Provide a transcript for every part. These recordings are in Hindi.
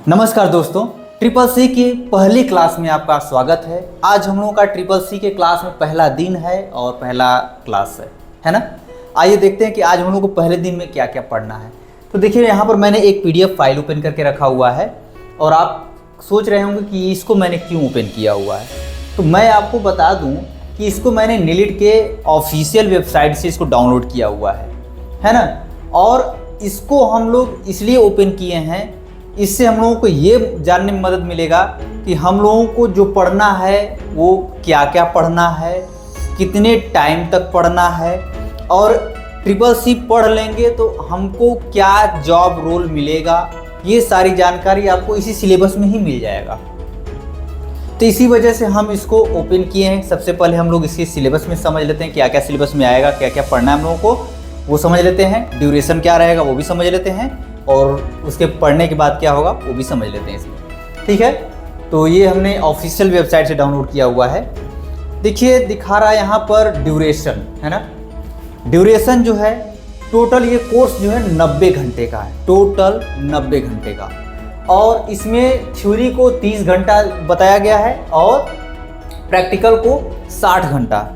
नमस्कार दोस्तों, ट्रिपल सी की पहली क्लास में आपका स्वागत है। आज हम लोगों का ट्रिपल सी के क्लास में पहला दिन है और पहला क्लास है ना। आइए देखते हैं कि आज हम लोग को पहले दिन में क्या क्या पढ़ना है। तो देखिए यहाँ पर मैंने एक PDF फाइल ओपन करके रखा हुआ है और आप सोच रहे होंगे कि इसको मैंने क्यों ओपन किया हुआ है। तो मैं आपको बता दूँ कि इसको मैंने नीलिट के ऑफिशियल वेबसाइट से इसको डाउनलोड किया हुआ है ना। और इसको हम लोग इसलिए ओपन किए हैं, इससे हम लोगों को ये जानने में मदद मिलेगा कि हम लोगों को जो पढ़ना है वो क्या क्या पढ़ना है, कितने टाइम तक पढ़ना है, और ट्रिपल सी पढ़ लेंगे तो हमको क्या जॉब रोल मिलेगा। ये सारी जानकारी आपको इसी सिलेबस में ही मिल जाएगा। तो इसी वजह से हम इसको ओपन किए हैं। सबसे पहले हम लोग इसके सिलेबस में समझ लेते हैं क्या क्या सिलेबस में आएगा, क्या क्या पढ़ना है हम लोगों को, वो समझ लेते हैं। ड्यूरेशन क्या रहेगा वो भी समझ लेते हैं, और उसके पढ़ने के बाद क्या होगा वो भी समझ लेते हैं इसमें। ठीक है, तो ये हमने ऑफिशियल वेबसाइट से डाउनलोड किया हुआ है। देखिए दिखा रहा है यहाँ पर ड्यूरेशन, है ना। ड्यूरेशन जो है टोटल ये कोर्स जो है 90 घंटे का है, टोटल 90 घंटे का। और इसमें थ्योरी को 30 घंटा बताया गया है और प्रैक्टिकल को 60 घंटा,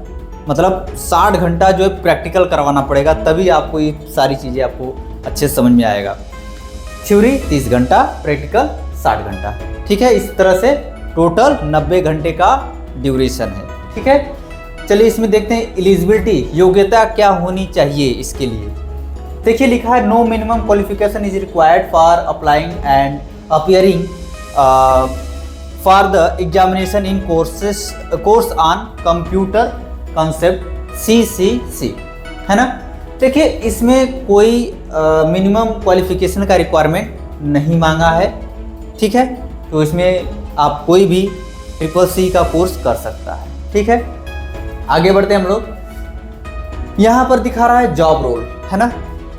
मतलब 60 घंटा जो है प्रैक्टिकल करवाना पड़ेगा, तभी आपको ये सारी चीज़ें आपको अच्छे से समझ में आएगा। थ्योरी 30 घंटा, प्रैक्टिकल 60 घंटा। ठीक है, इस तरह से टोटल 90 घंटे का ड्यूरेशन है। ठीक है, चलिए इसमें देखते हैं एलिजिबिलिटी, योग्यता क्या होनी चाहिए इसके लिए। देखिए लिखा है no minimum qualification is required for applying and appearing for the examination in course on computer concept CCC, है ना। देखिए इसमें कोई मिनिमम क्वालिफिकेशन का रिक्वायरमेंट नहीं मांगा है। ठीक है, तो इसमें आप कोई भी ट्रिपल सी का कोर्स कर सकता है। ठीक है, आगे बढ़ते हैं हम लोग। यहाँ पर दिखा रहा है जॉब रोल, है ना।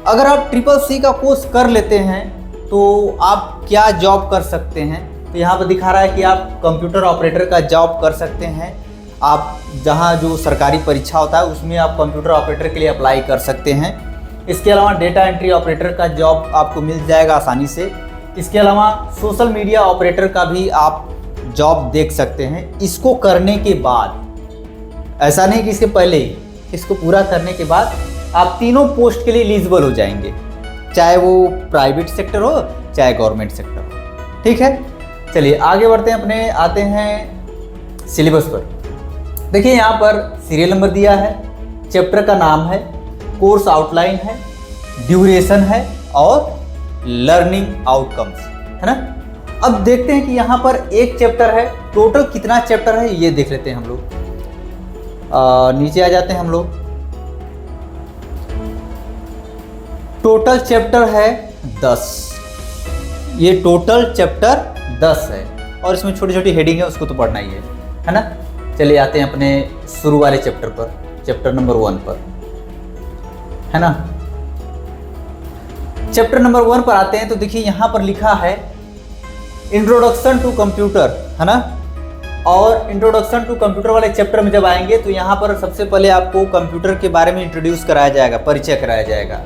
अगर आप ट्रिपल सी का कोर्स कर लेते हैं तो आप क्या जॉब कर सकते हैं। तो यहाँ पर दिखा रहा है कि आप कंप्यूटर ऑपरेटर का जॉब कर सकते हैं। आप जहाँ जो सरकारी परीक्षा होता है उसमें आप कंप्यूटर ऑपरेटर के लिए अप्लाई कर सकते हैं। इसके अलावा डेटा एंट्री ऑपरेटर का जॉब आपको मिल जाएगा आसानी से। इसके अलावा सोशल मीडिया ऑपरेटर का भी आप जॉब देख सकते हैं। इसको करने के बाद, ऐसा नहीं कि इसके पहले ही, इसको पूरा करने के बाद आप तीनों पोस्ट के लिए एलिजिबल हो जाएंगे, चाहे वो प्राइवेट सेक्टर हो चाहे गवर्नमेंट सेक्टर हो। ठीक है, चलिए आगे बढ़ते हैं, अपने आते हैं सिलेबस पर। देखिए यहाँ पर सीरियल नंबर दिया है, चैप्टर का नाम है, कोर्स आउटलाइन है, ड्यूरेशन है और लर्निंग आउटकम्स, है ना। अब देखते हैं कि यहाँ पर एक चैप्टर है, टोटल कितना चैप्टर है ये देख लेते हैं हम लोग। नीचे आ जाते हैं हम लोग। टोटल चैप्टर है 10, ये टोटल चैप्टर 10 है और इसमें छोटी छोटी हेडिंग है, उसको तो पढ़ना ही है ना। चलिए आते हैं अपने शुरू वाले चैप्टर पर, चैप्टर नंबर 1 पर, है ना। चैप्टर नंबर 1 पर आते हैं तो देखिए यहाँ पर लिखा है इंट्रोडक्शन टू कंप्यूटर, है ना। और इंट्रोडक्शन टू कंप्यूटर वाले चैप्टर में जब आएंगे तो यहाँ पर सबसे पहले आपको कंप्यूटर के बारे में इंट्रोड्यूस कराया जाएगा, परिचय कराया जाएगा।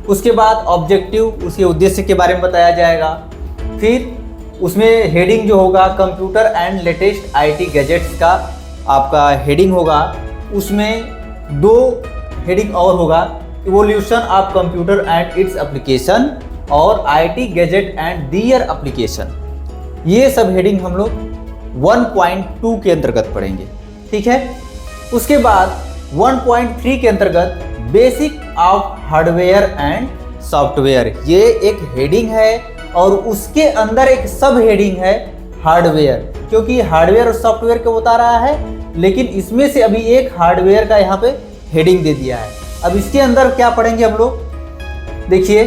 उसके बाद ऑब्जेक्टिव, उसके उद्देश्य के बारे में बताया जाएगा। फिर उसमें हेडिंग जो होगा computer and latest IT gadgets का आपका हेडिंग होगा। उसमें 2 हेडिंग और होगा, evolution of computer and its application और IT gadget and their application. ये सब हेडिंग हम लोग 1.2 के अंतर्गत पढ़ेंगे। ठीक है, उसके बाद 1.3 के अंतर्गत basic of hardware and software, ये एक हेडिंग है और उसके अंदर एक सब हेडिंग है हार्डवेयर, क्योंकि हार्डवेयर और सॉफ्टवेयर को बता रहा है, लेकिन इसमें से अभी एक हार्डवेयर का यहाँ पे हेडिंग दे दिया है। अब इसके अंदर क्या पढ़ेंगे हम लोग, देखिए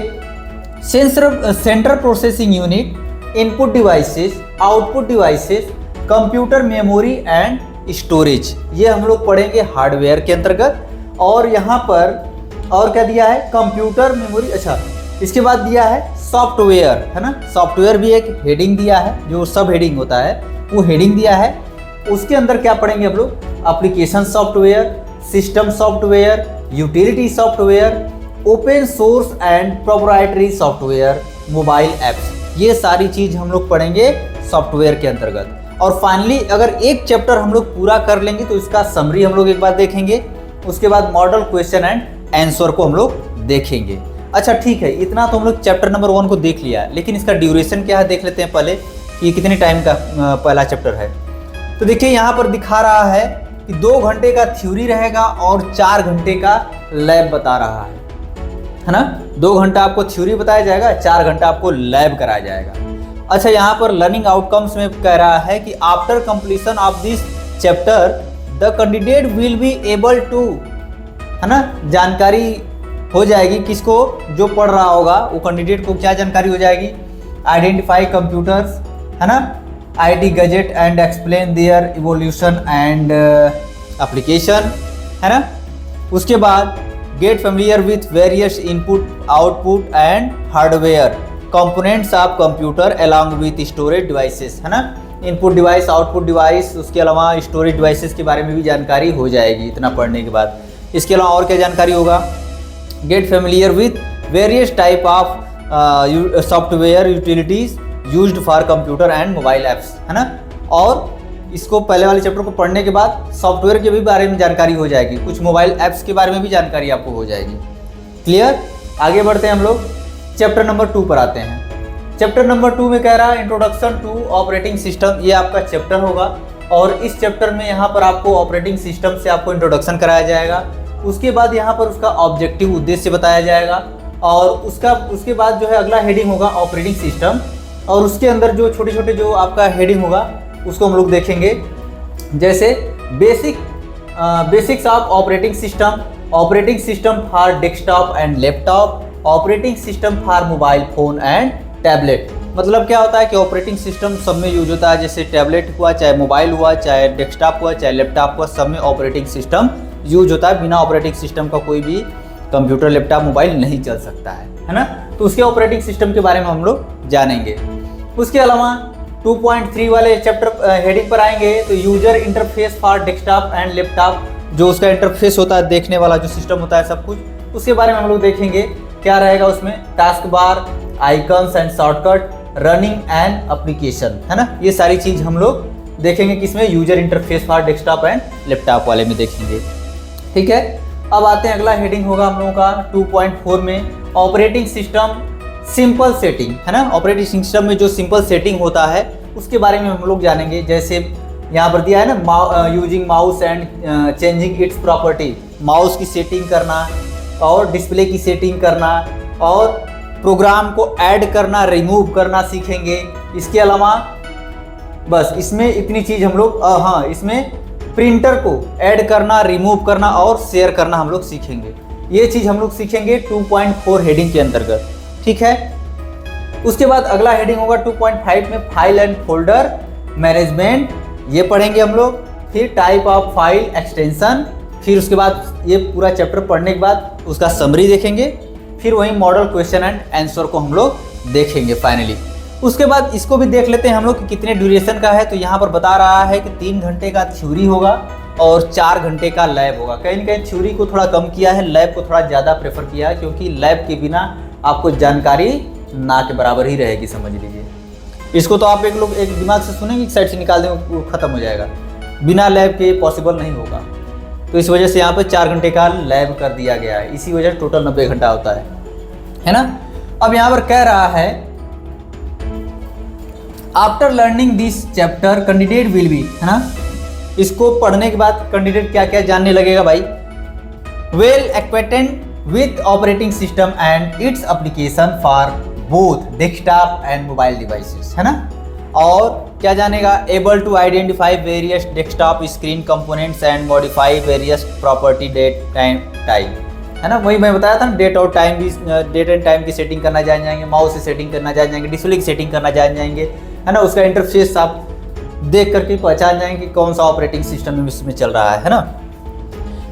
central processing unit, input devices, output devices, computer memory and storage, ये हम लोग पढ़ेंगे हार्डवेयर के अंतर्गत। और यहाँ पर और क्या दिया है, कंप्यूटर मेमोरी। अच्छा, इसके बाद दिया है सॉफ्टवेयर, है ना। सॉफ्टवेयर भी एक हेडिंग दिया है, जो सब हेडिंग होता है वो हेडिंग दिया है। उसके अंदर क्या पढ़ेंगे हम लोग, application software, system software, utility software, open source and proprietary software, mobile apps. ये सारी चीज़ हम लोग पढ़ेंगे सॉफ्टवेयर के अंतर्गत। और फाइनली अगर एक चैप्टर हम लोग पूरा कर लेंगे तो इसका समरी हम लोग एक बार देखेंगे, उसके बाद मॉडल क्वेश्चन एंड आंसर को हम लोग देखेंगे। अच्छा ठीक है, इतना तो हम लोग चैप्टर नंबर 1 को देख लिया, लेकिन इसका ड्यूरेशन क्या है देख लेते हैं पहले कि कितने टाइम का पहला चैप्टर है। तो देखिए यहाँ पर दिखा रहा है कि 2 घंटे का थ्योरी रहेगा और 4 घंटे का लैब बता रहा है ना। 2 घंटा आपको थ्योरी बताया जाएगा, 4 घंटा आपको लैब कराया जाएगा। अच्छा यहाँ पर लर्निंग आउटकम्स में कह रहा है कि after completion of this chapter the candidate will be able to, है ना, जानकारी हो जाएगी किसको, जो पढ़ रहा होगा वो कैंडिडेट को क्या जानकारी हो जाएगी, आइडेंटिफाई कंप्यूटर्स, है ना, IT gadget and explain their evolution and application, है ना। उसके बाद get familiar with various input output and hardware components of computer along with storage devices, है ना, इनपुट डिवाइस आउटपुट डिवाइस, उसके अलावा स्टोरेज डिवाइसेस के बारे में भी जानकारी हो जाएगी इतना पढ़ने के बाद। इसके अलावा और क्या जानकारी होगा, gate familiar with various type of software utilities used for computer and mobile apps, है ना। और इसको पहले वाले चैप्टर को पढ़ने के बाद सॉफ्टवेयर के भी बारे में जानकारी हो जाएगी, कुछ मोबाइल ऐप्स के बारे में भी जानकारी आपको हो जाएगी। क्लियर, आगे बढ़ते हैं हम लोग चैप्टर नंबर 2 पर आते हैं। चैप्टर नंबर 2 में कह रहा है इंट्रोडक्शन टू ऑपरेटिंग सिस्टम, ये आपका चैप्टर होगा और इस चैप्टर में यहाँ पर आपको ऑपरेटिंग सिस्टम से आपको इंट्रोडक्शन कराया जाएगा। उसके बाद यहाँ पर उसका ऑब्जेक्टिव उद्देश्य बताया जाएगा और उसके बाद जो है अगला हेडिंग होगा ऑपरेटिंग सिस्टम, और उसके अंदर जो छोटे छोटे जो आपका हेडिंग होगा उसको हम लोग देखेंगे, जैसे basics of operating system for desktop and laptop, operating system for mobile phone and tablet. मतलब क्या होता है कि ऑपरेटिंग सिस्टम सब में यूज होता है, जैसे टैबलेट हुआ, चाहे मोबाइल हुआ, चाहे डेस्कटॉप हुआ, चाहे लैपटॉप हुआ, सब में ऑपरेटिंग सिस्टम यूज होता है। बिना ऑपरेटिंग सिस्टम का कोई भी कंप्यूटर लैपटॉप मोबाइल नहीं चल सकता है ना। तो उसके ऑपरेटिंग सिस्टम के बारे में हम लोग जानेंगे। उसके अलावा 2.3 वाले चैप्टर हेडिंग पर आएंगे तो user interface for desktop and laptop, जो उसका इंटरफेस होता है देखने वाला जो सिस्टम होता है सब कुछ, उसके बारे में हम लोग देखेंगे क्या रहेगा उसमें, task bar, icons and shortcut, running and application, है ना। ये सारी चीज हम लोग देखेंगे किसमें, user interface for desktop and laptop वाले में देखेंगे। ठीक है, अब आते हैं अगला हेडिंग होगा हम लोगों का 2.4 में ऑपरेटिंग सिस्टम सिंपल सेटिंग, है ना। ऑपरेटिंग सिस्टम में जो सिंपल सेटिंग होता है उसके बारे में हम लोग जानेंगे। जैसे यहाँ पर दिया है ना, using mouse and changing it's property, mouse की सेटिंग करना और डिस्प्ले की सेटिंग करना और प्रोग्राम को ऐड करना रिमूव करना सीखेंगे। इसके अलावा बस इसमें इतनी चीज़ हम लोग, हाँ, इसमें प्रिंटर को ऐड करना रिमूव करना और शेयर करना हम लोग सीखेंगे। ये चीज़ हम लोग सीखेंगे 2.4 हेडिंग के अंतर्गत। ठीक है, उसके बाद अगला हेडिंग होगा 2.5 में फाइल एंड फोल्डर मैनेजमेंट, ये पढ़ेंगे हम लोग। फिर टाइप ऑफ फाइल एक्सटेंशन, फिर उसके बाद ये पूरा चैप्टर पढ़ने के बाद उसका समरी देखेंगे, फिर वही मॉडल क्वेश्चन एंड आंसर को हम लोग देखेंगे फाइनली। उसके बाद इसको भी देख लेते हैं हम लोग कि कितने ड्यूरेशन का है। तो यहाँ पर बता रहा है कि 3 घंटे का थ्योरी होगा और 4 घंटे का लैब होगा। कहीं ना कहीं थ्योरी को थोड़ा कम किया है, लैब को थोड़ा ज़्यादा प्रेफर किया है, क्योंकि लैब के बिना आपको जानकारी ना के बराबर ही रहेगी, समझ लीजिए। इसको तो आप एक दिमाग से सुनेंगे, एक साइड से निकाल देंगे, वो खत्म हो जाएगा, बिना लैब के पॉसिबल नहीं होगा। तो इस वजह से यहाँ पर 4 घंटे का लैब कर दिया गया है, इसी वजह से टोटल 90 घंटा होता है ना। अब यहाँ पर कह रहा है after learning this chapter candidate will B, है ना, इसको पढ़ने के बाद कैंडिडेट क्या क्या जानने लगेगा भाई, well acquainted with operating system and its application for both desktop and mobile devices, है ना। और क्या जानेगा, able to identify various desktop screen components and modify various property date time, है ना। वही मैं बताया था ना, डेट और टाइम भी, डेट एंड टाइम की सेटिंग करना जान जाएंगे, माउस से सेटिंग करना जान जाएंगे, डिस्प्ले की सेटिंग करना जान जाएंगे, है ना। उसका इंटरफेस आप देख करके पहचान जाएंगे कौन सा ऑपरेटिंग सिस्टम इसमें चल रहा है ना।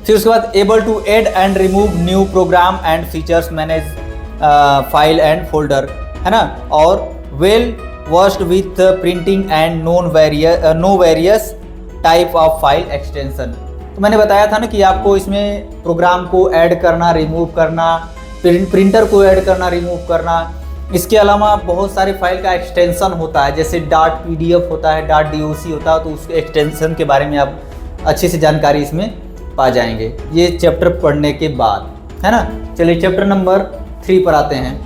फिर उसके बाद able to add and remove new program and features, manage file and folder, है ना। और well versed with printing and know various type of file extension. तो मैंने बताया था ना कि आपको इसमें प्रोग्राम को ऐड करना रिमूव करना, प्रिंटर को ऐड करना रिमूव करना, इसके अलावा बहुत सारे फाइल का एक्सटेंशन होता है, जैसे .pdf होता है, .doc होता है, तो उसके एक्सटेंशन के बारे में आप अच्छे से जानकारी इसमें पा जाएंगे ये चैप्टर पढ़ने के बाद, है ना। चलिए चैप्टर नंबर 3 पर आते हैं।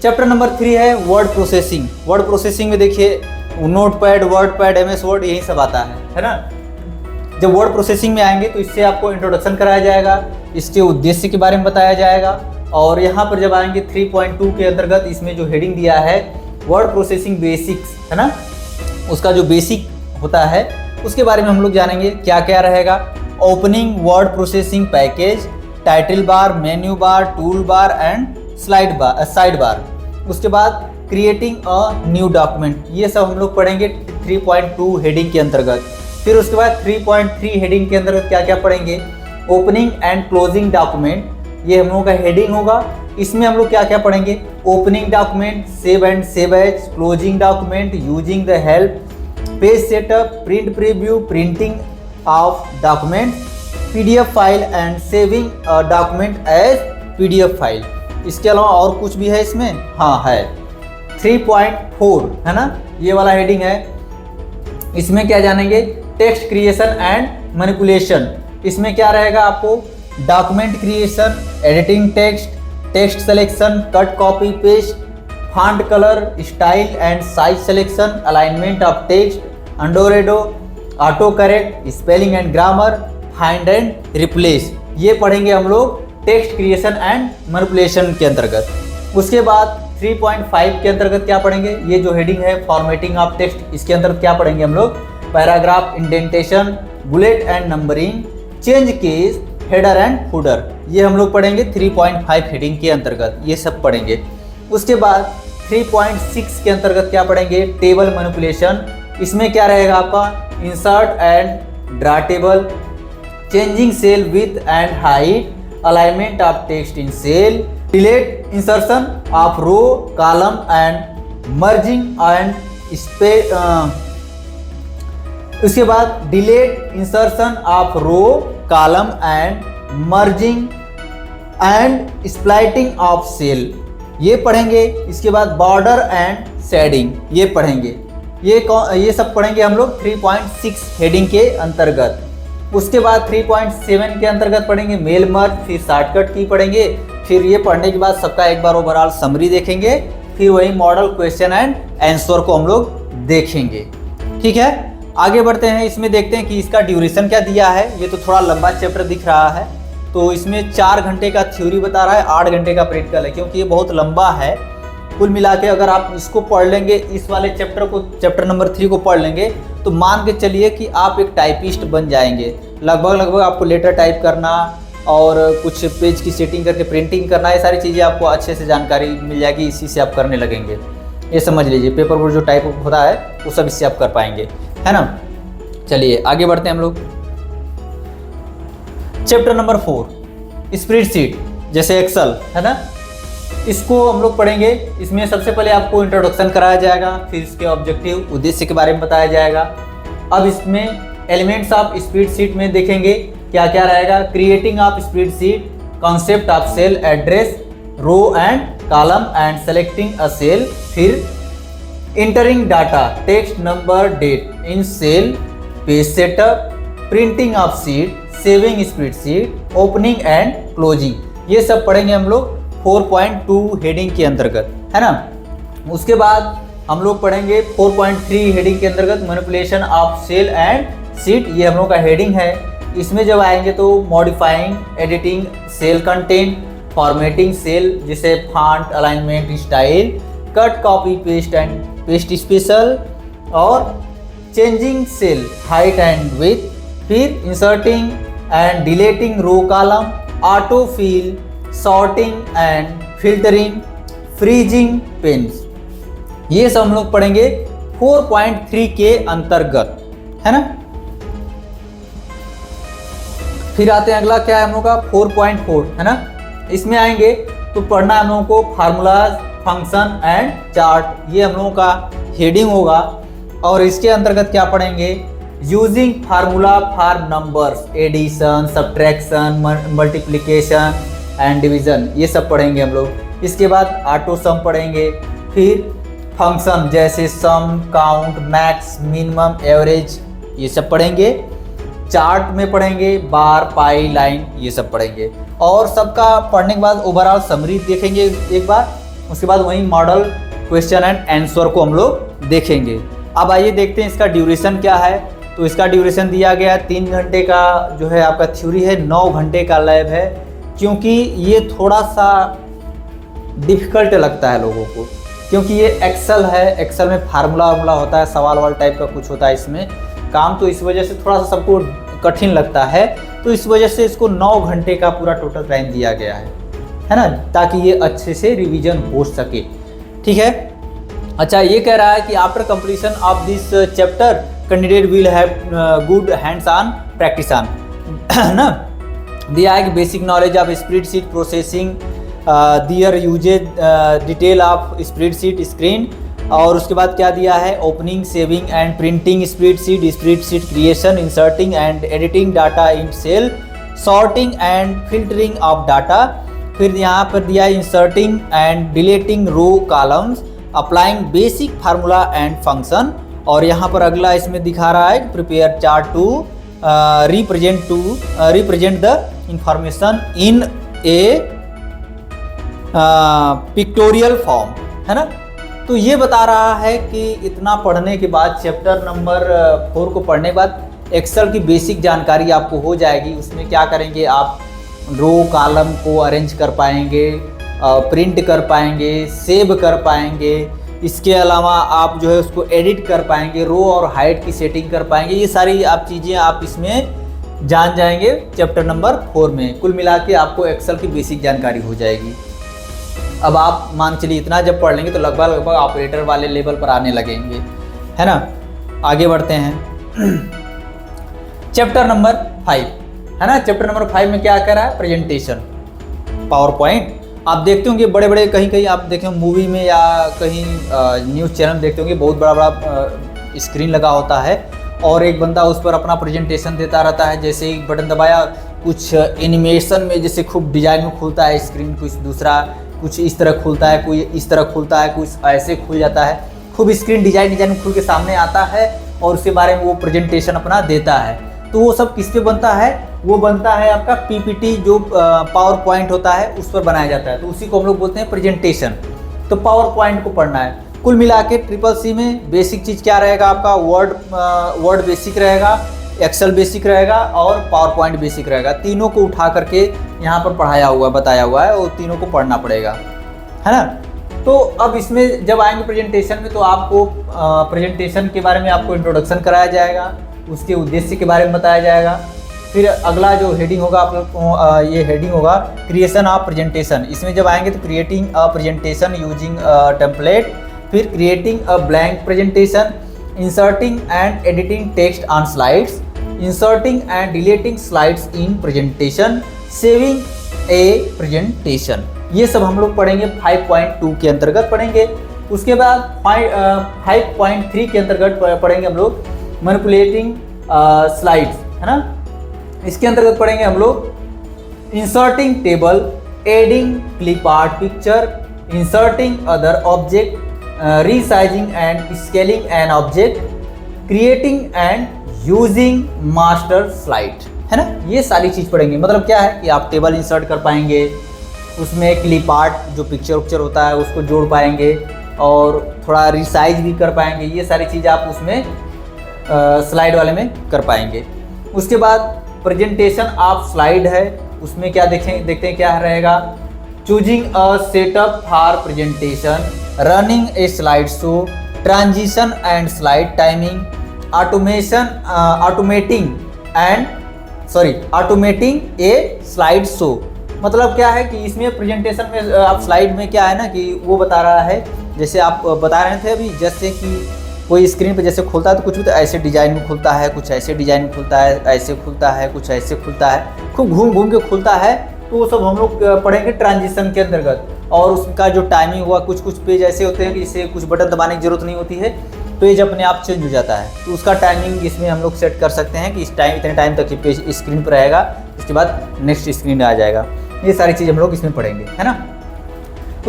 चैप्टर नंबर 3 है वर्ड प्रोसेसिंग। वर्ड प्रोसेसिंग में देखिए नोटपैड, वर्डपैड, MS वर्ड यही सब आता है ना। जब वर्ड प्रोसेसिंग में आएंगे तो इससे आपको इंट्रोडक्शन कराया जाएगा, इसके उद्देश्य के बारे में बताया जाएगा, और यहाँ पर जब आएंगे 3.2 के अंतर्गत इसमें जो हेडिंग दिया है वर्ड प्रोसेसिंग बेसिक्स, है ना, उसका जो बेसिक होता है उसके बारे में हम लोग जानेंगे क्या क्या रहेगा। Opening word processing package, title bar, menu bar, tool bar and side bar. उसके बाद क्रिएटिंग अ न्यू डॉक्यूमेंट, ये सब हम लोग पढ़ेंगे 3.2 हेडिंग के अंतर्गत। फिर उसके बाद 3.3 हेडिंग के अंतर्गत क्या क्या पढ़ेंगे, ओपनिंग एंड क्लोजिंग डॉक्यूमेंट, ये हम लोगों का हेडिंग होगा। इसमें हम लोग क्या क्या पढ़ेंगे, opening document, save and save as, closing document, using the help, page setup, print preview, printing of document, PDF file and saving document as PDF file. इसके अलावा और कुछ भी है इसमें, हाँ है 3.4, है ना, ये वाला हेडिंग है। इसमें क्या जानेंगे, टेक्स्ट क्रिएशन एंड मैनिपुलेशन। इसमें क्या रहेगा आपको, document creation, editing text, text selection, cut copy paste, font colour, style and size selection, alignment of text, undo redo, auto correct, spelling and grammar, find and replace. ये पढ़ेंगे हम लोग टेक्स्ट क्रिएशन एंड मैनिपुलेशन के अंतर्गत। उसके बाद 3.5 के अंतर्गत क्या पढ़ेंगे, ये जो हेडिंग है फॉर्मेटिंग ऑफ टेक्स्ट, इसके अंतर्गत क्या पढ़ेंगे हम लोग, paragraph, indentation, bullet and numbering, change case, header and footer, ये हम लोग पढ़ेंगे 3.5 हेडिंग के अंतर्गत, ये सब पढ़ेंगे। उसके बाद 3.6 के अंतर्गत क्या पढ़ेंगे, टेबल मैनिपुलेशन। इसमें क्या रहेगा आपका, insert and draw table, changing cell width and height, alignment of text in cell, delete insertion of row, column and merging and उसके बाद delete insertion of row, column and merging and splitting of cell, ये पढ़ेंगे। इसके बाद बॉर्डर एंड शेडिंग, ये पढ़ेंगे। ये सब पढ़ेंगे हम लोग 3.6 हेडिंग के अंतर्गत। उसके बाद 3.7 के अंतर्गत पढ़ेंगे मेल मर्ज, फिर शॉर्टकट की पढ़ेंगे। फिर ये पढ़ने के बाद सबका एक बार ओवरऑल समरी देखेंगे, फिर वही मॉडल क्वेश्चन एंड आंसर को हम लोग देखेंगे। ठीक है, आगे बढ़ते हैं। इसमें देखते हैं कि इसका ड्यूरेशन क्या दिया है। ये तो थोड़ा लंबा चैप्टर दिख रहा है, तो इसमें 4 घंटे का थ्योरी बता रहा है, 8 घंटे का प्रैक्टिकल है, क्योंकि ये बहुत लंबा है। कुल मिला के अगर आप इसको पढ़ लेंगे, इस वाले चैप्टर को, चैप्टर नंबर 3 को पढ़ लेंगे, तो मान के चलिए कि आप एक टाइपिस्ट बन जाएंगे। लगभग आपको लेटर टाइप करना और कुछ पेज की सेटिंग करके प्रिंटिंग करना, ये सारी चीज़ें आपको अच्छे से जानकारी मिल जाएगी, इसी से आप करने लगेंगे। ये समझ लीजिए, पेपर पर जो टाइप होता है वो सब इससे आप कर पाएंगे, है ना। चलिए आगे बढ़ते हैं हम लोग। चैप्टर नंबर 4 स्प्रेडशीट, जैसे एक्सेल, है ना, इसको हम लोग पढ़ेंगे। इसमें सबसे पहले आपको इंट्रोडक्शन कराया जाएगा, फिर इसके ऑब्जेक्टिव, उद्देश्य के बारे में बताया जाएगा। अब इसमें एलिमेंट्स ऑफ स्प्रेडशीट में देखेंगे क्या क्या रहेगा, creating of spreadsheet, concept of cell address, row and column and selecting a cell, फिर entering data, text, number, date in cell, page setup, printing of sheet, saving spreadsheet, opening and closing, ये सब पढ़ेंगे हम लोग 4.2 हेडिंग के अंतर्गत, है ना। उसके बाद हम लोग पढ़ेंगे 4.3 हेडिंग के अंतर्गत manipulation of cell and sheet, ये हम लोग का हेडिंग है। इसमें जब आएंगे तो modifying, editing cell content, formatting cell, जैसे font, alignment, style, cut, copy, paste and paste special, और changing cell height and width, फिर inserting and deleting row column, auto fill, sorting and filtering, freezing panes, ये सब हम लोग पढ़ेंगे 4.3 के अंतर्गत, है ना। फिर आते हैं अगला, क्या है हम लोग का 4.4, है ना। इसमें आएंगे तो पढ़ना है हम लोगों को फार्मूलाज, फंक्शन एंड चार्ट, ये हम लोगों का हेडिंग होगा। और इसके अंतर्गत क्या पढ़ेंगे, using formula for numbers, addition, subtraction, multiplication and division, ये सब पढ़ेंगे हम लोग। इसके बाद ऑटो सम पढ़ेंगे, फिर फंक्शन जैसे सम, काउंट, मैक्स, मिनिमम, एवरेज, ये सब पढ़ेंगे। चार्ट में पढ़ेंगे बार, पाई, लाइन, ये सब पढ़ेंगे। और सबका पढ़ने के बाद ओवरऑल समरी देखेंगे एक बार। उसके बाद वहीं मॉडल क्वेश्चन एंड आंसर को हम लोग देखेंगे। अब आइए देखते हैं इसका ड्यूरेशन क्या है। तो इसका ड्यूरेशन दिया गया है 3 घंटे का जो है आपका थ्योरी है, 9 घंटे का लैब है। क्योंकि ये थोड़ा सा डिफ़िकल्ट लगता है लोगों को, क्योंकि ये एक्सेल है, एक्सेल में फार्मूला वार्मूला होता है, सवाल वाल टाइप का कुछ होता है इसमें काम, तो इस वजह से थोड़ा सा सबको कठिन लगता है। तो इस वजह से इसको 9 घंटे का पूरा टोटल टाइम दिया गया है ना, ताकि ये अच्छे से रिवीजन हो सके। ठीक है। अच्छा, ये कह रहा है कि after completion of this chapter candidate will have good hands on practice on ना, दिया है कि basic knowledge of spreadsheet processing, their uses detail of spreadsheet screen. और उसके बाद क्या दिया है, opening, saving and printing spreadsheet creation, inserting and editing data in cell, sorting and filtering of data. फिर यहाँ पर दिया है inserting and deleting row columns, applying basic formula and function. और यहाँ पर अगला इसमें दिखा रहा है prepare chart to represent the information in a pictorial form, है ना। तो ये बता रहा है कि इतना पढ़ने के बाद, चैप्टर नंबर 4 को पढ़ने के बाद एक्सेल की बेसिक जानकारी आपको हो जाएगी। उसमें क्या करेंगे, आप रो कॉलम को अरेंज कर पाएंगे, प्रिंट कर पाएंगे, सेव कर पाएंगे। इसके अलावा आप जो है उसको एडिट कर पाएंगे, रो और हाइट की सेटिंग कर पाएंगे। ये सारी आप चीज़ें आप इसमें जान जाएंगे चैप्टर नंबर 4 में। कुल मिला के आपको एक्सेल की बेसिक जानकारी हो जाएगी। अब आप मान चलिए इतना जब पढ़ लेंगे तो लगभग ऑपरेटर वाले लेवल पर आने लगेंगे, है ना। आगे बढ़ते हैं चैप्टर नंबर 5, है ना। चैप्टर नंबर 5 में क्या कर रहा है, प्रेजेंटेशन, पावर पॉइंट। आप देखते होंगे बड़े बड़े, कहीं आप देखें मूवी में या कहीं न्यूज़ चैनल देखते होंगे, बहुत बड़ा बड़ा स्क्रीन लगा होता है और एक बंदा उस पर अपना प्रेजेंटेशन देता रहता है। जैसे ही बटन दबाया, कुछ एनिमेशन में जैसे खूब डिजाइन में खुलता है स्क्रीन, कुछ दूसरा कुछ इस तरह खुलता है, कोई इस तरह खुलता है, कुछ ऐसे खुल जाता है। खूब स्क्रीन डिजाइन खुल के सामने आता है और उसके बारे में वो प्रेजेंटेशन अपना देता है। तो वो सब किस पे बनता है, वो बनता है आपका पीपीटी, जो पावर पॉइंट होता है उस पर बनाया जाता है। तो उसी को हम लोग बोलते हैं प्रेजेंटेशन। तो पावर पॉइंट को पढ़ना है। कुल मिला के ट्रिपल सी में बेसिक चीज़ क्या रहेगा आपका, वर्ड बेसिक रहेगा, एक्सेल बेसिक रहेगा और पावर पॉइंट बेसिक रहेगा। तीनों को उठा करके यहाँ पर पढ़ाया हुआ बताया हुआ है, और तीनों को पढ़ना पड़ेगा, है ना। तो अब इसमें जब आएंगे प्रेजेंटेशन में, तो आपको प्रेजेंटेशन के बारे में आपको इंट्रोडक्शन कराया जाएगा, उसके उद्देश्य के बारे में बताया जाएगा। फिर अगला जो हेडिंग होगा आप लोग को, ये हेडिंग होगा क्रिएशन ऑफ प्रेजेंटेशन। इसमें जब आएंगे तो creating a presentation using template, फिर creating a blank presentation, inserting and editing text on slides, inserting and deleting slides in presentation, saving a presentation. ये सब हम लोग पढ़ेंगे 5.2 के अंतर्गत पढ़ेंगे। उसके बाद 5.3 के अंतर्गत पढ़ेंगे हम लोग मैनिपुलेटिंग स्लाइड्स, है ना। इसके अंतर्गत पढ़ेंगे हम लोग inserting table, adding clip art picture, inserting other object, resizing and scaling an object, creating and using master slide, है ना। ये सारी चीज़ पढ़ेंगे। मतलब क्या है कि आप टेबल इंसर्ट कर पाएंगे, उसमें क्लिप आर्ट जो पिक्चर होता है उसको जोड़ पाएंगे और थोड़ा रिसाइज भी कर पाएंगे। ये सारी चीज़ आप उसमें स्लाइड वाले में कर पाएंगे। उसके बाद प्रेजेंटेशन ऑफ स्लाइड है, उसमें क्या देखते हैं क्या रहेगा, choosing a setup for presentation, running A slide show, transition and slide timing, automating A slide show. मतलब क्या है कि इसमें प्रेजेंटेशन में आप स्लाइड में क्या है ना कि वो बता रहा है, जैसे आप बता रहे थे अभी, जैसे कि कोई स्क्रीन पे जैसे खुलता है तो कुछ भी तो ऐसे डिजाइन में खुलता है, कुछ ऐसे डिजाइन में खुलता है, ऐसे खुलता है, कुछ ऐसे खुलता है, खूब घूम घूम के खुलता है। तो वो सब हम लोग पढ़ेंगे ट्रांजिशन के अंतर्गत। और उसका जो टाइमिंग हुआ, कुछ पेज ऐसे होते हैं कि इसे कुछ बटन दबाने की जरूरत नहीं होती है, पेज अपने आप चेंज हो जाता है। तो उसका टाइमिंग इसमें हम लोग सेट कर सकते हैं कि इतने टाइम तक ये पेज स्क्रीन पर रहेगा, उसके बाद नेक्स्ट स्क्रीन आ जाएगा। ये सारी चीज़ हम लोग इसमें पढ़ेंगे, है ना।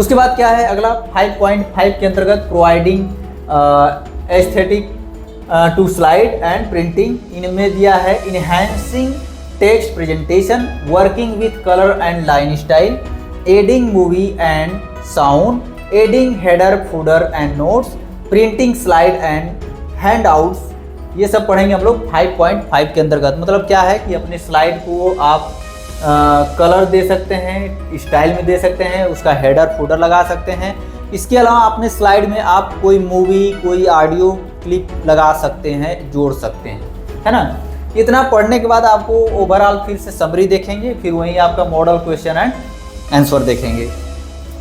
उसके बाद क्या है अगला 5.5 के अंतर्गत providing aesthetic to slide and printing. इनमें दिया है enhancing text presentation, working with colour and line style, adding movie and sound, adding header footer and notes, printing slide and handouts. ये सब पढ़ेंगे हम लोग 5.5 के अंतर्गत। मतलब क्या है कि अपने स्लाइड को आप कलर दे सकते हैं, स्टाइल में दे सकते हैं, उसका हेडर फूडर लगा सकते हैं। इसके अलावा अपने स्लाइड में आप कोई मूवी, कोई ऑडियो क्लिप लगा सकते हैं, जोड़ सकते हैं, है ना। इतना पढ़ने के बाद आपको ओवरऑल फिर से समरी देखेंगे, फिर वहीं आपका मॉडल क्वेश्चन एंड आंसर देखेंगे।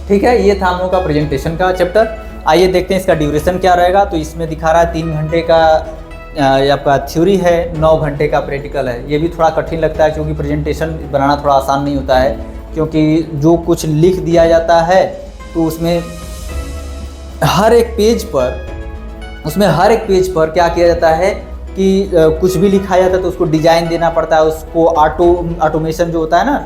ठीक है, ये था हम लोग का प्रेजेंटेशन का चैप्टर। आइए देखते हैं इसका ड्यूरेशन क्या रहेगा। तो इसमें दिखा रहा है 3 घंटे का आपका थ्योरी है, 9 घंटे का प्रैक्टिकल है। ये भी थोड़ा कठिन लगता है क्योंकि प्रेजेंटेशन बनाना थोड़ा आसान नहीं होता है, क्योंकि जो कुछ लिख दिया जाता है तो उसमें हर एक पेज पर क्या किया जाता है कि कुछ भी लिखा जाता है तो उसको डिजाइन देना पड़ता है, उसको ऑटोमेशन जो होता है ना,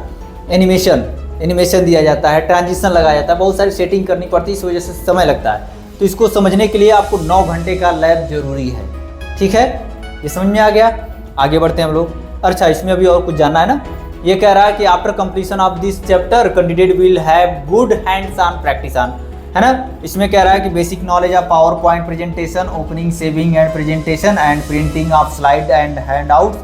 एनिमेशन दिया जाता है, ट्रांजिशन लगाया जाता है, बहुत सारी सेटिंग करनी पड़ती है, इस वजह से समय लगता है। तो इसको समझने के लिए आपको 9 घंटे का लैब जरूरी है। ठीक है, ये समझ में आ गया। आगे बढ़ते हैं हम लोग। अच्छा, इसमें अभी और कुछ जानना है ना। ये कह रहा है कि after completion of this chapter candidate will have good hands on practice on, है ना। इसमें कह रहा है कि basic knowledge of power point presentation, opening, saving and presentation and printing of slide and handout,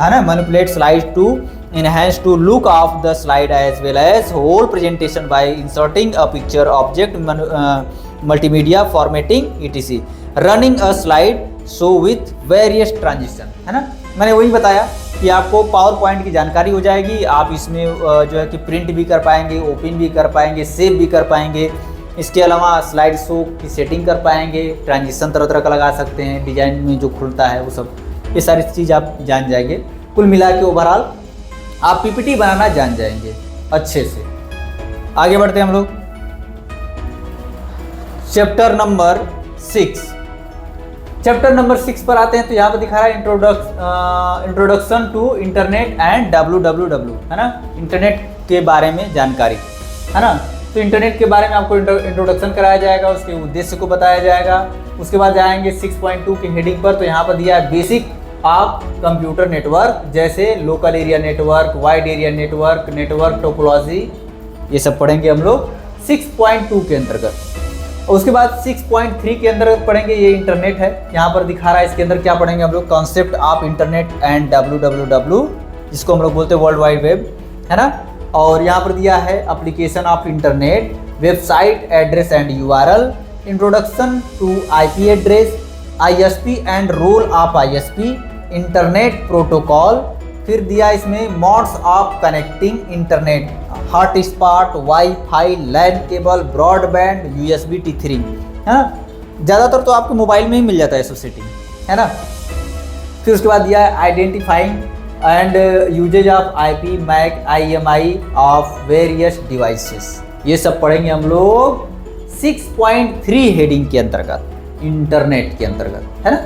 है ना। Manipulate slide to enhance to look of the slide as well as whole presentation by inserting a picture object, multimedia formatting etc, running a slide show with various transition, है ना। मैंने वही बताया कि आपको पावर पॉइंट की जानकारी हो जाएगी, आप इसमें जो है कि प्रिंट भी कर पाएंगे, ओपन भी कर पाएंगे, सेव भी कर पाएंगे। इसके अलावा स्लाइड शो की सेटिंग कर पाएंगे, ट्रांजिशन तरह तरह का लगा सकते हैं, डिजाइन में जो खुलता है वो सब, ये सारी चीज़ आप जान जाएंगे। कुल मिला के ओवरऑल आप पीपीटी बनाना जान जाएंगे अच्छे से। आगे बढ़ते हैं हम लोग। चैप्टर नंबर 6 पर आते हैं। तो यहाँ पर दिखा रहा है introduction to internet and www, है ना। इंटरनेट के बारे में जानकारी, है ना। तो इंटरनेट के बारे में आपको इंट्रोडक्शन कराया जाएगा, उसके उद्देश्य को बताया जाएगा। उसके बाद जाएंगे 6.2 के हेडिंग पर। तो यहाँ पर दिया है बेसिक आप कंप्यूटर नेटवर्क, जैसे local area network, wide area network, network topology, ये सब पढ़ेंगे हम लोग 6.2 के अंतर्गत। और उसके बाद 6.3 के अंतर्गत पढ़ेंगे, ये इंटरनेट है। यहाँ पर दिखा रहा है इसके अंदर क्या पढ़ेंगे हम लोग, concept of internet and www, जिसको हम लोग बोलते हैं वर्ल्ड वाइड वेब, है ना। और यहाँ पर दिया है application of internet, website address and URL, introduction to IP address, ISP and role of ISP, internet protocol. फिर दिया इसमें modes of connecting internet, hotspot, wifi, LAN cable, broadband, USB T3, है ना। ज़्यादातर तो आपको मोबाइल में ही मिल जाता है सब सेटिंग, है ना। फिर उसके बाद दिया है identifying and uses of IP, MAC, IMI of various devices. ये सब पढ़ेंगे हम लोग 6.3 हेडिंग के अंतर्गत, इंटरनेट के अंतर्गत, है ना।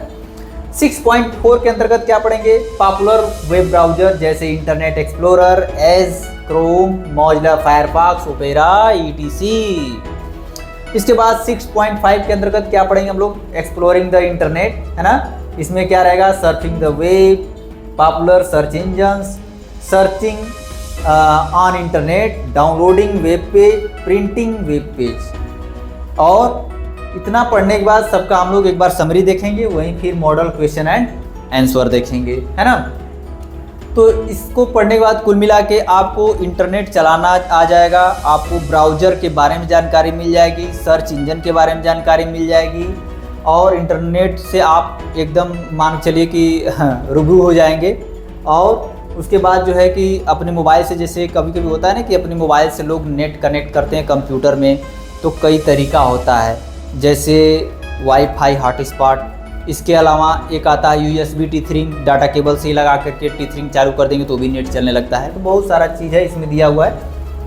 6.4 के अंतर्गत क्या पढ़ेंगे, पॉपुलर वेब ब्राउजर जैसे Internet Explorer, Edge, Chrome, Mozilla Firefox, Opera etc। इसके बाद 6.5 के अंतर्गत क्या पढ़ेंगे हम लोग, एक्सप्लोरिंग द इंटरनेट, है ना। इसमें क्या रहेगा, searching the web, popular search engines, searching on internet, downloading web page, printing web page. और इतना पढ़ने के बाद सबका हम लोग एक बार समरी देखेंगे, वहीं फिर मॉडल क्वेश्चन एंड आंसर देखेंगे, है ना। तो इसको पढ़ने के बाद कुल मिला के आपको इंटरनेट चलाना आ जाएगा, आपको ब्राउज़र के बारे में जानकारी मिल जाएगी, सर्च इंजन के बारे में जानकारी मिल जाएगी, और इंटरनेट से आप एकदम मान चलिए कि रूबरू हो जाएंगे। और उसके बाद जो है कि अपने मोबाइल से, जैसे कभी कभी होता है ना कि अपने मोबाइल से लोग नेट कनेक्ट करते हैं कंप्यूटर में, तो कई तरीका होता है, जैसे वाईफाई, हॉटस्पॉट। इसके अलावा एक आता है USB T3, डाटा केबल से ही लगा करके T3 चालू कर देंगे तो भी नेट चलने लगता है। तो बहुत सारा चीज़ है इसमें दिया हुआ है,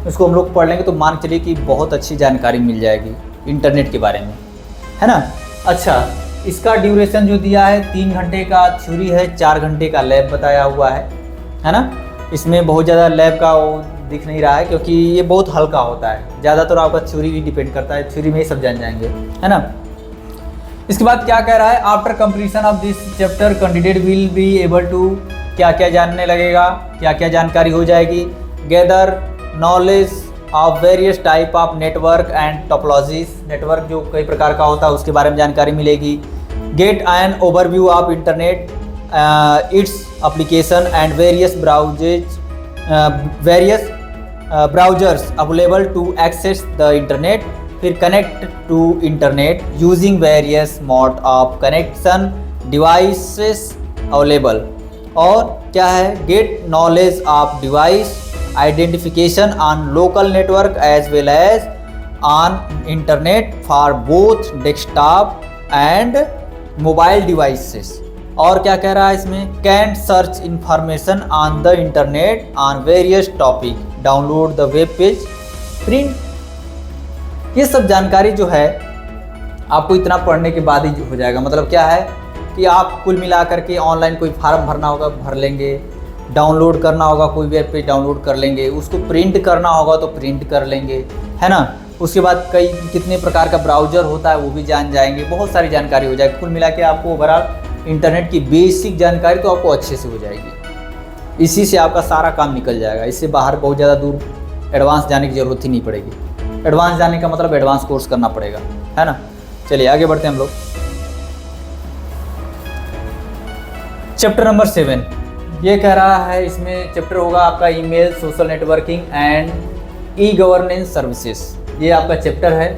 उसको हम लोग पढ़ लेंगे तो मान चलिए कि बहुत अच्छी जानकारी मिल जाएगी इंटरनेट के बारे में, है ना। अच्छा, इसका ड्यूरेशन जो दिया है 3 घंटे का थ्योरी है, 4 घंटे का लैब बताया हुआ है ना। इसमें बहुत ज़्यादा लैब का दिख नहीं रहा है क्योंकि ये बहुत हल्का होता है, ज़्यादातर आपका थ्योरी भी डिपेंड करता है, थ्योरी में ही सब जान जाएंगे, है ना। इसके बाद क्या कह रहा है, after completion of this chapter candidate will be able to, क्या क्या जानने लगेगा, क्या क्या जानकारी हो जाएगी, gather knowledge of various type of network and topologies, network जो कई प्रकार का होता है उसके बारे में जानकारी मिलेगी, get an overview of internet, its application and various browsers available to access the internet, फिर connect to internet using various mode of connection devices available, और क्या है, get knowledge of device identification on local network as well as on internet for both desktop and mobile devices. और क्या कह रहा है इसमें, can search information on the internet on various topic, download the web page, print. ये सब जानकारी जो है आपको इतना पढ़ने के बाद ही हो जाएगा। मतलब क्या है कि आप कुल मिला करके ऑनलाइन कोई फार्म भरना होगा भर लेंगे, डाउनलोड करना होगा कोई वेब पेज डाउनलोड कर लेंगे, उसको प्रिंट करना होगा तो प्रिंट कर लेंगे, है ना। उसके बाद कई कितने प्रकार का ब्राउज़र होता है वो भी जान जाएंगे, बहुत सारी जानकारी हो जाएगी। कुल मिला के आपको ओवरऑल इंटरनेट की बेसिक जानकारी तो आपको अच्छे से हो जाएगी। इसी से आपका सारा काम निकल जाएगा, इससे बाहर बहुत ज़्यादा दूर एडवांस जाने की ज़रूरत ही नहीं पड़ेगी। एडवांस जाने का मतलब एडवांस कोर्स करना पड़ेगा, है ना। चलिए आगे बढ़ते हैं हम लोग। चैप्टर नंबर 7 ये कह रहा है, इसमें चैप्टर होगा आपका email, social networking and E governance services. ये आपका चैप्टर है।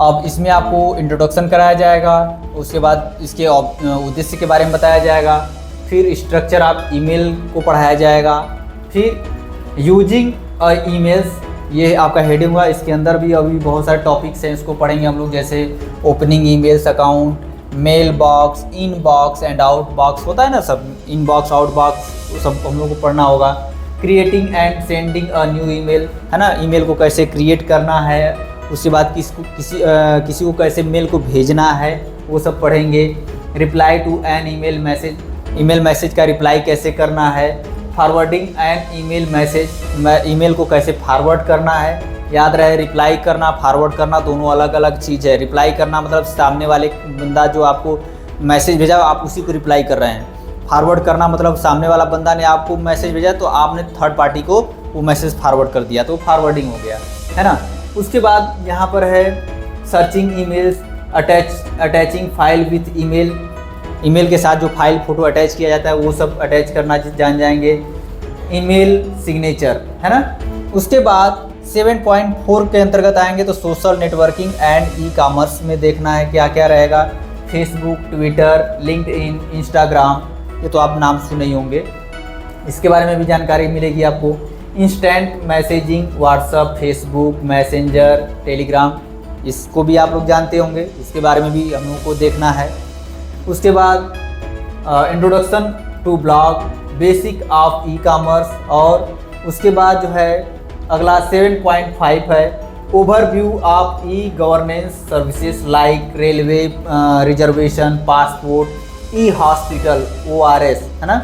अब इसमें आपको इंट्रोडक्शन कराया जाएगा, उसके बाद इसके उद्देश्य के बारे में बताया जाएगा, फिर स्ट्रक्चर ऑफ ईमेल को पढ़ाया जाएगा, फिर यूजिंग ईमेल्स ये आपका हेडिंग हुआ। इसके अंदर भी अभी बहुत सारे टॉपिक्स हैं, इसको पढ़ेंगे हम लोग, जैसे opening emails account, mailbox, inbox and outbox होता है ना, सब इन बॉक्स आउट बॉक्स वो सब हम लोग को पढ़ना होगा। Creating and sending a new email, है ना, ईमेल को कैसे क्रिएट करना है, उसके बाद किसी को कैसे मेल को भेजना है वो सब पढ़ेंगे। Reply to an email message, email message का रिप्लाई कैसे करना है। Forwarding an email message, email को कैसे फॉरवर्ड करना है। याद रहे रिप्लाई करना फॉरवर्ड करना दोनों अलग अलग चीज़ है। रिप्लाई करना मतलब सामने वाले बंदा जो आपको मैसेज भेजा आप उसी को रिप्लाई कर रहे हैं। फॉरवर्ड करना मतलब सामने वाला बंदा ने आपको मैसेज भेजा तो आपने थर्ड पार्टी को वो मैसेज फॉरवर्ड कर दिया तो फॉरवर्डिंग हो गया, है ना। उसके बाद यहाँ पर है searching emails, attaching file with email, email के साथ जो फाइल फ़ोटो अटैच किया जाता है वो सब अटैच करना जान जाएंगे। ईमेल सिग्नेचर, है ना। उसके बाद 7.4 के अंतर्गत आएंगे तो social networking and e commerce में देखना है क्या क्या रहेगा। फेसबुक, ट्विटर, लिंक्डइन, इंस्टाग्राम, ये तो आप नाम सुने ही होंगे, इसके बारे में भी जानकारी मिलेगी आपको। Instant messaging, WhatsApp, Facebook, Messenger, Telegram, इसको भी आप लोग जानते होंगे, इसके बारे में भी हम लोगों को देखना है। उसके बाद introduction to blog, basic of e commerce, और उसके बाद जो है अगला 7.5 है overview of e governance services like railway reservation, passport, e hospital, ORS, है ना,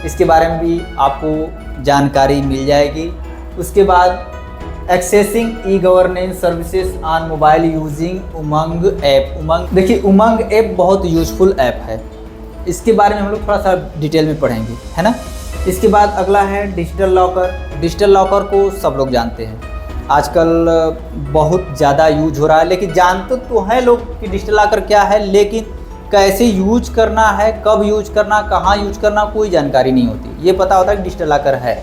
इसके बारे में भी आपको जानकारी मिल जाएगी। उसके बाद accessing e governance services on mobile using Umang app. Umang, देखिए उमंग ऐप बहुत यूजफुल ऐप है, इसके बारे में हम लोग थोड़ा सा डिटेल में पढ़ेंगे, है ना। इसके बाद अगला है डिजिटल लॉकर। डिजिटल लॉकर को सब लोग जानते हैं, आजकल बहुत ज़्यादा यूज हो रहा है, लेकिन जानते तो हैं लोग कि डिजिटल लॉकर क्या है, लेकिन कैसे यूज करना है, कब यूज करना, कहाँ यूज करना, कोई जानकारी नहीं होती। ये पता होता है कि डिजिटल लॉकर है,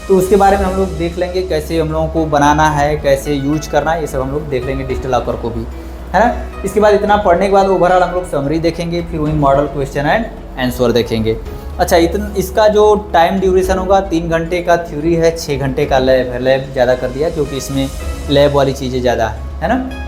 तो उसके बारे में हम लोग देख लेंगे कैसे हम लोगों को बनाना है, कैसे यूज करना है, ये सब हम लोग देख लेंगे डिजिटल लॉकर को भी, है ना। इसके बाद इतना पढ़ने के बाद ओवरऑल हम लोग समरी देखेंगे, फिर वही मॉडल क्वेश्चन एंड आंसर देखेंगे। अच्छा, इसका जो टाइम ड्यूरेशन होगा 3 घंटे का थ्योरी है, 6 घंटे का लैब है। लैब ज़्यादा कर दिया क्योंकि इसमें लैब वाली चीज़ें ज़्यादा है ना।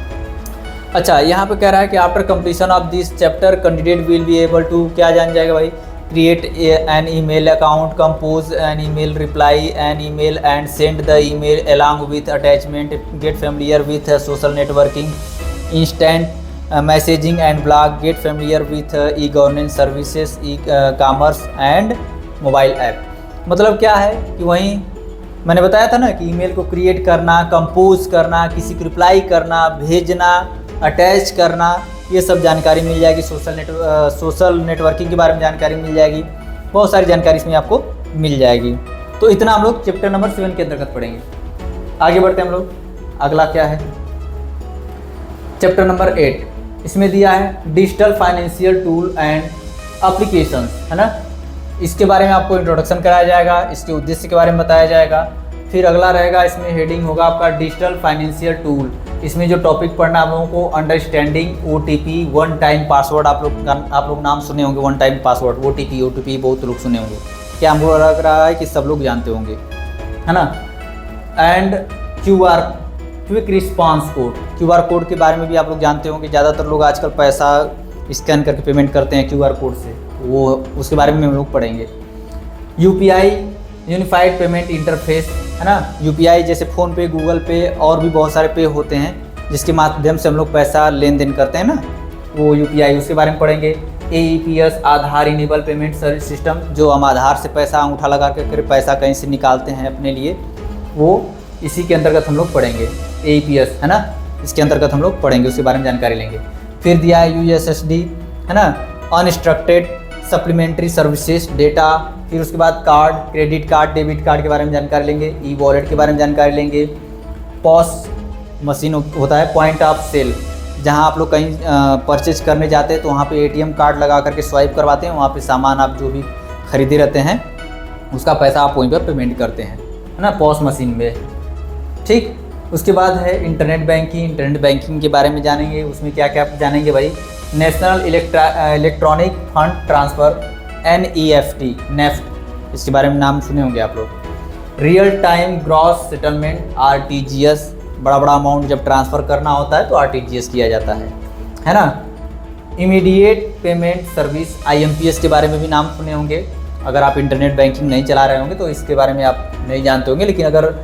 अच्छा, यहाँ पे कह रहा है कि after completion of this chapter candidate will be able to, क्या जान जाएगा भाई, create an email account, compose an email, reply an email and send the email along with attachment, get familiar with social networking, instant messaging and blog, get familiar with e governance services, e commerce and mobile app. मतलब क्या है कि वहीं मैंने बताया था ना कि ईमेल को क्रिएट करना, कंपोज करना, किसी को रिप्लाई करना, भेजना, अटैच करना, ये सब जानकारी मिल जाएगी। सोशल नेटवर्किंग के बारे में जानकारी मिल जाएगी। बहुत सारी जानकारी इसमें आपको मिल जाएगी। तो इतना हम लोग चैप्टर नंबर 7 के अंतर्गत पढ़ेंगे। आगे बढ़ते हैं हम लोग। अगला क्या है, चैप्टर नंबर 8। इसमें दिया है digital financial tool and applications, है ना। इसके बारे में आपको इंट्रोडक्शन कराया जाएगा, इसके उद्देश्य के बारे में बताया जाएगा। फिर अगला रहेगा, इसमें हेडिंग होगा आपका डिजिटल फाइनेंशियल टूल। इसमें जो टॉपिक पढ़ना आप लोगों को understanding OTP, one time password. आप लोग नाम सुने होंगे, वन टाइम पासवर्ड, OTP बहुत लोग सुने होंगे। क्या हमको लग रहा है कि सब लोग जानते होंगे, है ना। And QR quick response code, QR code के बारे में भी आप लोग जानते होंगे। ज़्यादातर लोग आजकल पैसा स्कैन करके पेमेंट करते हैं QR कोड से, वो उसके बारे में हम लोग पढ़ेंगे। UPI यूनिफाइड पेमेंट इंटरफेस, है ना। UPI जैसे फ़ोन पे, गूगल पे और भी बहुत सारे पे होते हैं जिसके माध्यम से हम लोग पैसा लेन देन करते हैं ना, वो UPI, उसके बारे में पढ़ेंगे। AEPS आधार इनेबल पेमेंट सर्विस सिस्टम, जो हम आधार से पैसा अंगूठा लगा कर पैसा कहीं से निकालते हैं अपने लिए, वो इसी के अंतर्गत हम लोग पढ़ेंगे। AEPS, है ना, इसके अंतर्गत हम लोग पढ़ेंगे, उसके बारे में जानकारी लेंगे। फिर दिया है USSD, है ना, अनस्ट्रक्टेड सप्लीमेंट्री सर्विसेज डेटा। फिर उसके बाद card, credit card, debit card के बारे में जानकारी लेंगे। E-वॉलेट के बारे में जानकारी लेंगे। POS मशीन होता है, पॉइंट ऑफ सेल, जहां आप लोग कहीं परचेज करने जाते हैं तो वहां पे ATM कार्ड लगा करके स्वाइप करवाते हैं, वहां पे सामान आप जो भी खरीदे रहते हैं उसका पैसा आप वहीं पर पेमेंट करते हैं, है ना, POS मशीन में। ठीक, उसके बाद है इंटरनेट बैंकिंग। इंटरनेट बैंकिंग के बारे में जानेंगे। उसमें क्या क्या जानेंगे भाई, national electronic fund transfer, NEFT, इसके बारे में नाम सुने होंगे आप लोग। Real time gross settlement, RTGS, बड़ा बड़ा अमाउंट जब ट्रांसफ़र करना होता है तो RTGS किया जाता है ना। इमीडिएट पेमेंट सर्विस, IMPS के बारे में भी नाम सुने होंगे। अगर आप इंटरनेट बैंकिंग नहीं चला रहे होंगे तो इसके बारे में आप नहीं जानते होंगे, लेकिन अगर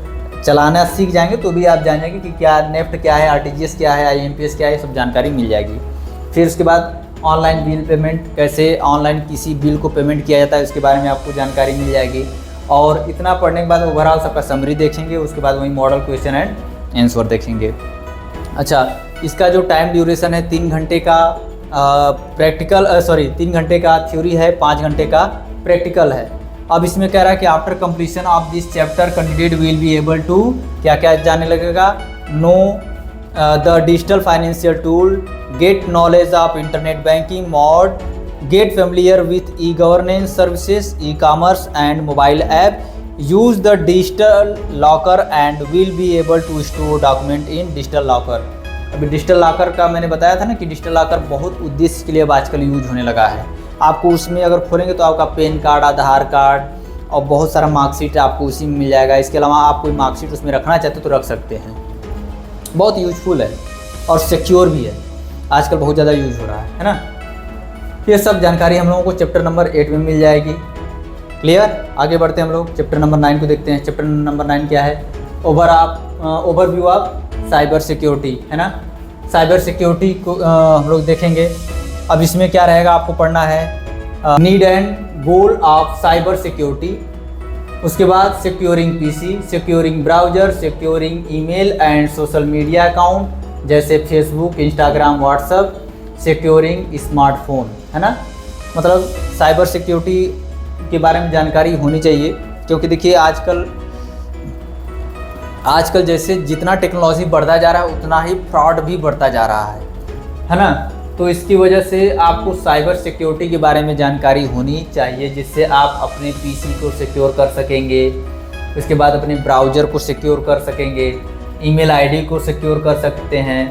चलाना सीख जाएंगे तो भी आप जानेंगे कि क्या नेफ्ट क्या है, RTGS क्या है, IMPS क्या है, सब जानकारी मिल जाएगी। फिर उसके बाद ऑनलाइन बिल पेमेंट, कैसे ऑनलाइन किसी बिल को पेमेंट किया जाता है, उसके बारे में आपको जानकारी मिल जाएगी। और इतना पढ़ने के बाद ओवरऑल सबका समरी देखेंगे, उसके बाद वही मॉडल क्वेश्चन एंड आंसर देखेंगे। अच्छा, इसका जो टाइम ड्यूरेशन है 3 घंटे का 3 घंटे का थ्योरी है, 5 घंटे का प्रैक्टिकल है। अब इसमें कह रहा है कि after completion of this chapter candidate will be able to क्या क्या जाने लगेगा, know the digital financial tool, get knowledge of internet banking mode, get familiar with e governance services, e commerce and mobile app, use the digital locker and will be able to store document in digital locker. अभी डिजिटल लॉकर का मैंने बताया था ना कि डिजिटल लॉकर बहुत उद्देश्य के लिए अब आजकल यूज होने लगा है। आपको उसमें अगर खोलेंगे तो आपका पैन कार्ड, आधार कार्ड और बहुत सारा मार्कशीट आपको उसी में मिल जाएगा। इसके अलावा आप कोई मार्कशीट उसमें रखना चाहते हो तो रख सकते हैं। बहुत यूजफुल है और सिक्योर भी है, आजकल बहुत ज़्यादा यूज हो रहा है ना। ये सब जानकारी हम लोगों को चैप्टर नंबर 8 में मिल जाएगी। क्लियर, आगे बढ़ते हैं हम लोग चैप्टर नंबर 9 को देखते हैं। चैप्टर नंबर 9 क्या है, ओवरव्यू ऑफ साइबर सिक्योरिटी, है ना। साइबर सिक्योरिटी को हम लोग देखेंगे। अब इसमें क्या रहेगा, आपको पढ़ना है need and goal of cyber security, उसके बाद securing PC, securing browser, securing email and social media account जैसे Facebook, Instagram, WhatsApp, securing smartphone, है ना। मतलब साइबर सिक्योरिटी के बारे में जानकारी होनी चाहिए, क्योंकि देखिए आजकल जैसे जितना टेक्नोलॉजी बढ़ता जा रहा है उतना ही फ्रॉड भी बढ़ता जा रहा है ना। तो इसकी वजह से आपको साइबर सिक्योरिटी के बारे में जानकारी होनी चाहिए, जिससे आप अपने PC को सिक्योर कर सकेंगे, उसके बाद अपने ब्राउज़र को सिक्योर कर सकेंगे, ईमेल ID को सिक्योर कर सकते हैं,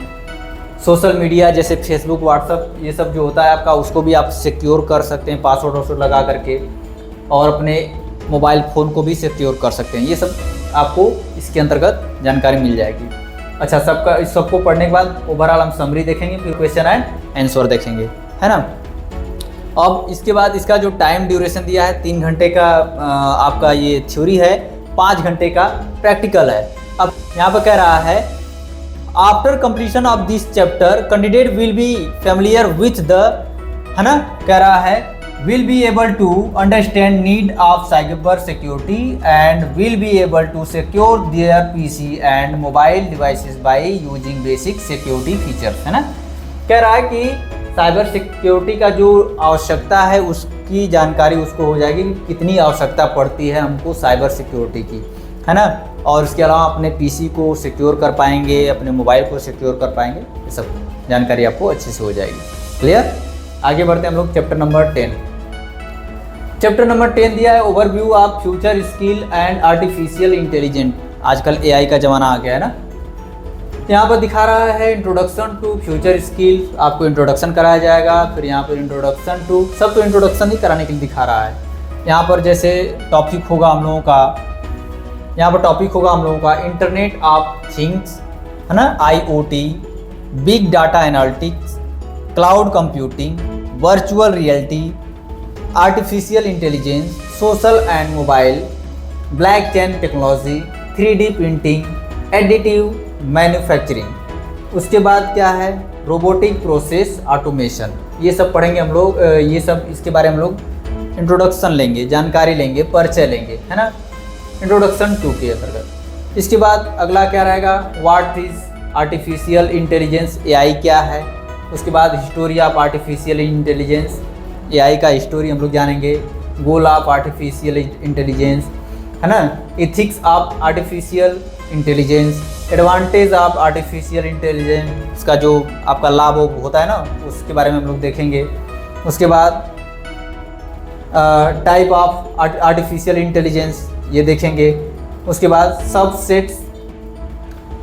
सोशल मीडिया जैसे फेसबुक, व्हाट्सएप, ये सब जो होता है आपका, उसको भी आप सिक्योर कर सकते हैं पासवर्ड वासवर्ड लगा करके, और अपने मोबाइल फ़ोन को भी सिक्योर कर सकते हैं। ये सब आपको इसके अंतर्गत जानकारी मिल जाएगी। अच्छा, इस सबको पढ़ने के बाद ओवरऑल हम समरी देखेंगे, फिर क्वेश्चन एंड आंसर देखेंगे, है ना। अब इसके बाद इसका जो टाइम ड्यूरेशन दिया है 3 घंटे का आपका ये थ्योरी है, 5 घंटे का प्रैक्टिकल है। अब यहाँ पर कह रहा है after completion of this chapter candidate will be familiar with the, है ना, कह रहा है will be able to understand need of cyber security and will be able to secure their PC and mobile devices by using basic security features, है ना। कह रहा है कि साइबर सिक्योरिटी का जो आवश्यकता है उसकी जानकारी उसको हो जाएगी कि कितनी आवश्यकता पड़ती है हमको साइबर सिक्योरिटी की, है ना। और इसके अलावा अपने पीसी को सिक्योर कर पाएंगे, अपने मोबाइल को सिक्योर कर पाएंगे, ये सब जानकारी आपको अच्छे से हो जाएगी। क्लियर। आगे बढ़ते हैं हम लोग चैप्टर नंबर 10। चैप्टर नंबर 10 दिया है overview of future skill and artificial intelligent. आजकल एआई का ज़माना आ गया है ना। यहाँ पर दिखा रहा है इंट्रोडक्शन टू फ्यूचर स्किल, आपको इंट्रोडक्शन कराया जाएगा। फिर यहाँ पर इंट्रोडक्शन टू, सब तो इंट्रोडक्शन ही कराने के लिए दिखा रहा है। यहाँ पर जैसे टॉपिक होगा हम लोगों का, यहाँ पर टॉपिक होगा हम लोगों का इंटरनेट ऑफ थिंग्स, है ना, IoT, big data analytics, cloud computing, virtual reality, artificial intelligence, social and mobile, blockchain technology, 3D printing, additive manufacturing. उसके बाद क्या है, रोबोटिक प्रोसेस ऑटोमेशन। ये सब पढ़ेंगे हम लोग, ये सब इसके बारे में हम लोग इंट्रोडक्शन लेंगे, जानकारी लेंगे, परिचय लेंगे, है ना, इंट्रोडक्शन 2 के अंतर्गत। इसके बाद अगला क्या रहेगा, what is artificial intelligence, AI क्या है। उसके बाद history of artificial intelligence, AI का हिस्टोरी हम लोग जानेंगे। गोल ऑफ आर्टिफिशियल इंटेलिजेंस, है ना, ethics of artificial intelligence, advantage of artificial intelligence का जो आपका लाभ होता है ना, उसके बारे में हम लोग देखेंगे। उसके बाद टाइप ऑफ आर्टिफिशियल इंटेलिजेंस ये देखेंगे। उसके बाद subsets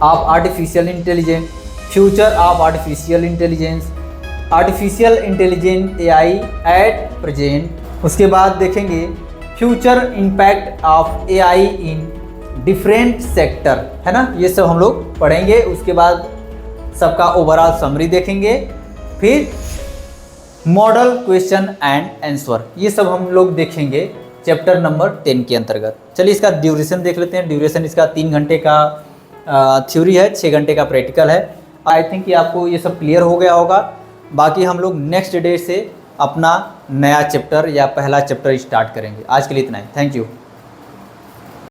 of artificial intelligence, future of artificial intelligence, artificial intelligence AI at present. उसके बाद देखेंगे future impact of AI in different sector, है ना, ये सब हम लोग पढ़ेंगे। उसके बाद सबका ओवरऑल समरी देखेंगे। फिर मॉडल क्वेश्चन एंड आंसर, ये सब हम लोग देखेंगे चैप्टर नंबर 10 के अंतर्गत। चलिए इसका ड्यूरेशन देख लेते हैं। ड्यूरेशन इसका 3 घंटे का थ्योरी है, 6 घंटे का प्रैक्टिकल है। आई थिंक कि आपको ये सब क्लियर हो गया होगा। बाकी हम लोग नेक्स्ट डे से अपना नया चैप्टर या पहला चैप्टर स्टार्ट करेंगे। आज के लिए इतना ही। Thank you.